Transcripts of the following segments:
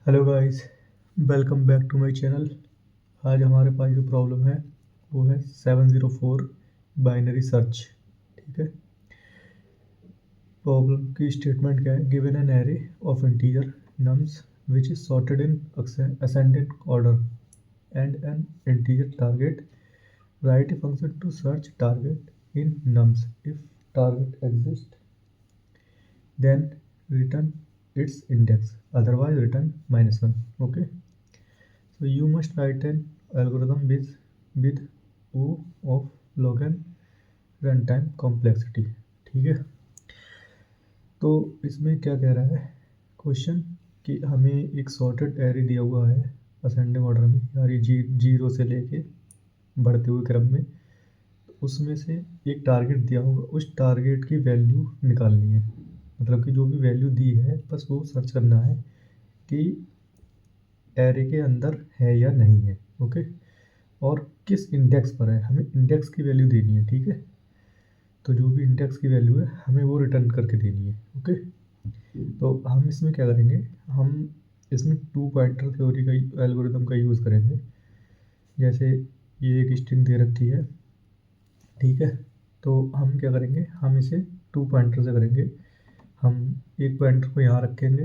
Hello guys, welcome back to my channel. आज हमारे पास जो प्रॉब्लम है वो है 704 बाइनरी सर्च। ठीक है। प्रॉब्लम की स्टेटमेंट क्या है? Given an array of integer nums which is sorted in ascending order and an integer target. Write a function to search target in nums. If target exist then return its index, otherwise return -1. Okay, so you must write an algorithm with O of log n runtime complexity. ठीक है। तो इसमें क्या कह रहा है question कि हमें एक सॉर्टेड एरे दिया हुआ है असेंडिंग ऑर्डर में, यानी जीरो से लेके बढ़ते हुए क्रम में। उसमें से एक टारगेट दिया होगा, उस टारगेट की वैल्यू निकालनी है। मतलब कि जो भी वैल्यू दी है बस वो सर्च करना है कि एरे के अंदर है या नहीं है। ओके, और किस इंडेक्स पर है, हमें इंडेक्स की वैल्यू देनी है। ठीक है, तो जो भी इंडेक्स की वैल्यू है हमें वो रिटर्न करके देनी है। ओके, तो हम इसमें क्या करेंगे, हम इसमें टू पॉइंटर थ्योरी का एल्गोरिथम का यूज़ करेंगे। जैसे ये एक स्ट्रिंग दे रखी है, ठीक है, तो हम क्या करेंगे, हम इसे टू पॉइंटर से करेंगे। हम एक पॉइंटर को यहाँ रखेंगे,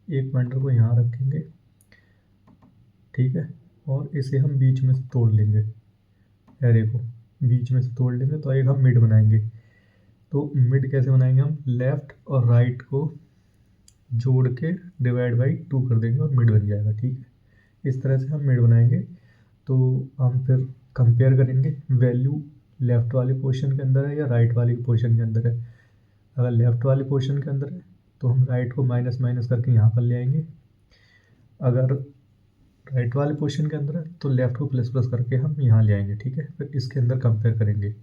एक पॉइंटर को यहाँ रखेंगे, ठीक है, और इसे हम बीच में से तोड़ लेंगे, एरे को बीच में से तोड़ लेंगे तो एक हम मिड बनाएंगे। तो मिड कैसे बनाएंगे, हम लेफ़्ट और राइट को जोड़ के डिवाइड बाई 2 कर देंगे और मिड बन जाएगा। ठीक है, इस तरह से हम मिड बनाएंगे। तो हम फिर कंपेयर करेंगे वैल्यू लेफ़्ट वाले पोर्शन के अंदर है या राइट वाले पोर्शन के अंदर है। अगर लेफ़्ट वाले पोर्शन के अंदर है तो हम राइट को माइनस माइनस करके यहाँ पर ले आएंगे। अगर राइट वाले पोर्शन के अंदर है तो लेफ़्ट को प्लस प्लस करके हम यहाँ ले आएंगे। ठीक है, फिर इसके अंदर कंपेयर करेंगे।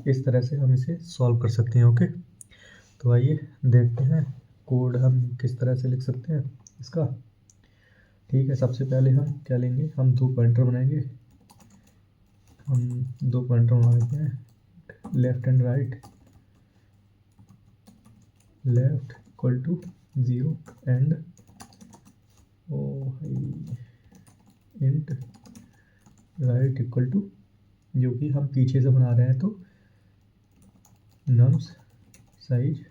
इस तरह से हम इसे सॉल्व कर सकते हैं। ओके, तो आइए देखते हैं कोड हम किस तरह से लिख सकते हैं इसका। ठीक है, सबसे पहले हम क्या लेंगे, हम दो पॉइंटर बनाएंगे। हम दो पॉइंटर बना लेते हैं, left and right. Left equal to 0 and int right equal to, जो कि हम पीछे से बना रहे हैं तो नम्स साइज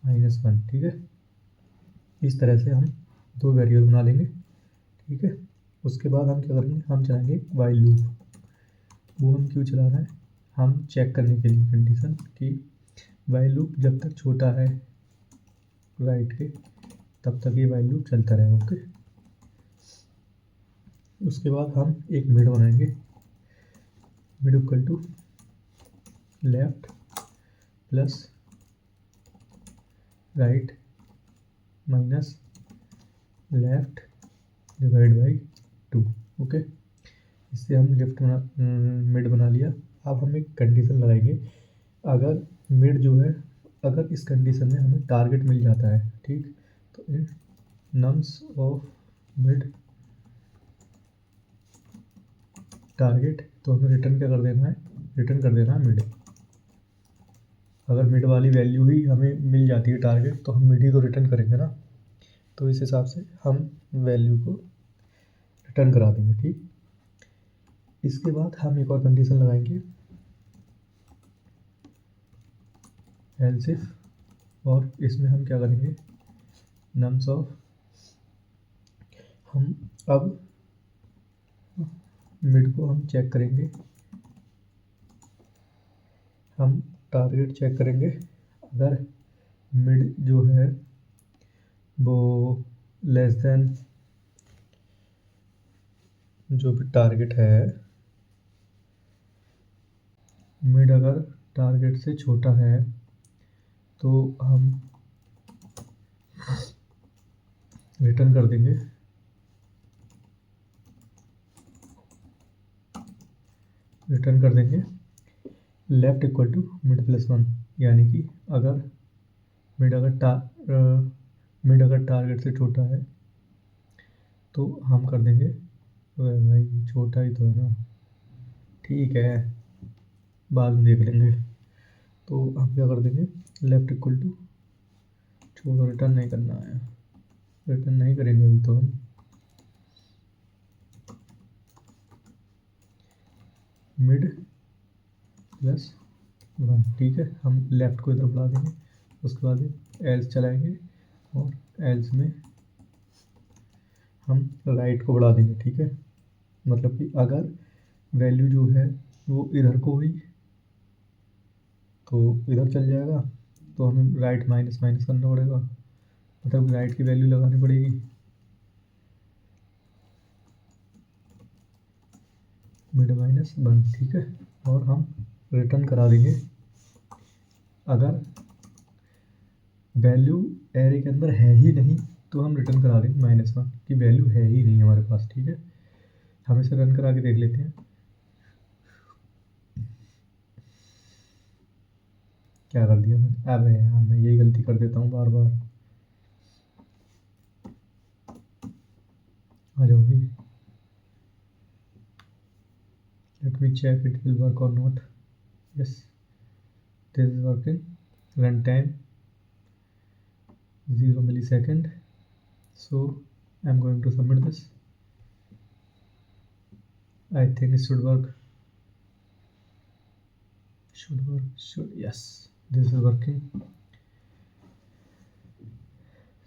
-1। ठीक है, इस तरह से हम दो वेरिएबल बना लेंगे। ठीक है, उसके बाद हम क्या करेंगे, हम चलाएंगे वाइल लूप। वो हम क्यों चला रहे हैं, हम चेक करने के लिए कंडीशन कि वाइल लूप जब तक छोटा है राइट के तब तक ये वाइल लूप चलता रहेगा। ओके, उसके बाद हम एक मिड बनाएंगे। Mid equal to left plus right minus left divide by 2। Okay, इससे हम मिड बना लिया। अब हम एक कंडीशन लगाएंगे, अगर मिड जो है, अगर इस कंडीशन में हमें टारगेट मिल जाता है, ठीक, तो इन नम्स ऑफ मिड टारगेट, तो हमें रिटर्न क्या कर देना है, रिटर्न कर देना है मिड। अगर मिड वाली वैल्यू ही हमें मिल जाती है टारगेट तो हम मिड ही तो रिटर्न करेंगे ना। तो इस हिसाब से हम वैल्यू को रिटर्न करा देंगे। ठीक, इसके बाद हम एक और कंडीशन लगाएंगे, एल्स इफ, और इसमें हम क्या करेंगे, नम्स ऑफ, हम अब मिड को हम चेक करेंगे, हम टारगेट चेक करेंगे। अगर मिड जो है वो लेस देन जो भी टारगेट है, मिड अगर टारगेट से छोटा है तो हम रिटर्न कर देंगे, left equal to mid plus 1। यानी कि अगर मिड अगर टारगेट से छोटा है तो हम कर देंगे, भाई छोटा ही तो है ना, ठीक है बाद में देख लेंगे। तो हम क्या कर देंगे, लेफ़्ट इक्वल टू, छोड़ो रिटर्न नहीं करना है, रिटर्न नहीं करेंगे अभी तो हम। मिड प्लस 1, ठीक है। हम लेफ़्ट को इधर बढ़ा देंगे, उसके बाद एल्स चलाएंगे और एल्स में हम राइट को बढ़ा देंगे, ठीक है। मतलब कि अगर वैल्यू जो है वो इधर को हुई तो इधर चल जाएगा, तो हमें राइट माइनस माइनस करना पड़ेगा, मतलब राइट की वैल्यू लगानी पड़ेगी। मिड माइनस 1, ठीक है। और हम रिटर्न करा देंगे अगर वैल्यू एरे के अंदर है ही नहीं तो हम रिटर्न करा देंगे -1 की वैल्यू है ही नहीं हमारे पास, ठीक है। हम इसे रन करा के देख लेते हैं क्या कर दिया मैंने। अब यार मैं यही गलती कर देता हूँ बार बार। आ जाओ भाई, let me check it will work और not. Yes, this is working. Run time 0 millisecond. So I'm going to submit this. I think it should work. Yes, this is working.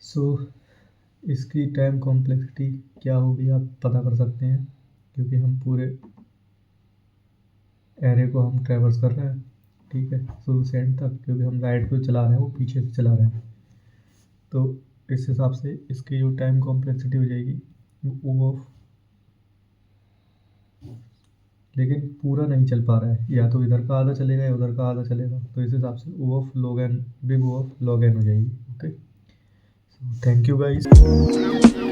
So इसकी टाइम कॉम्प्लेक्सिटी क्या होगी आप पता कर सकते हैं, क्योंकि हम पूरे एरे को हम ट्रैवर्स कर रहे हैं, ठीक है, शुरू से एंड तक। क्योंकि हम राइट को चला रहे हैं, वो पीछे से चला रहे हैं, तो इस हिसाब से इसकी जो टाइम कॉम्प्लेक्सिटी हो जाएगी वो ऑफ, लेकिन पूरा नहीं चल पा रहा है, या तो इधर का आधा चलेगा या उधर का आधा चलेगा, तो इस हिसाब से O of log N, big O of log N हो जाएगी। Okay, thank you guys.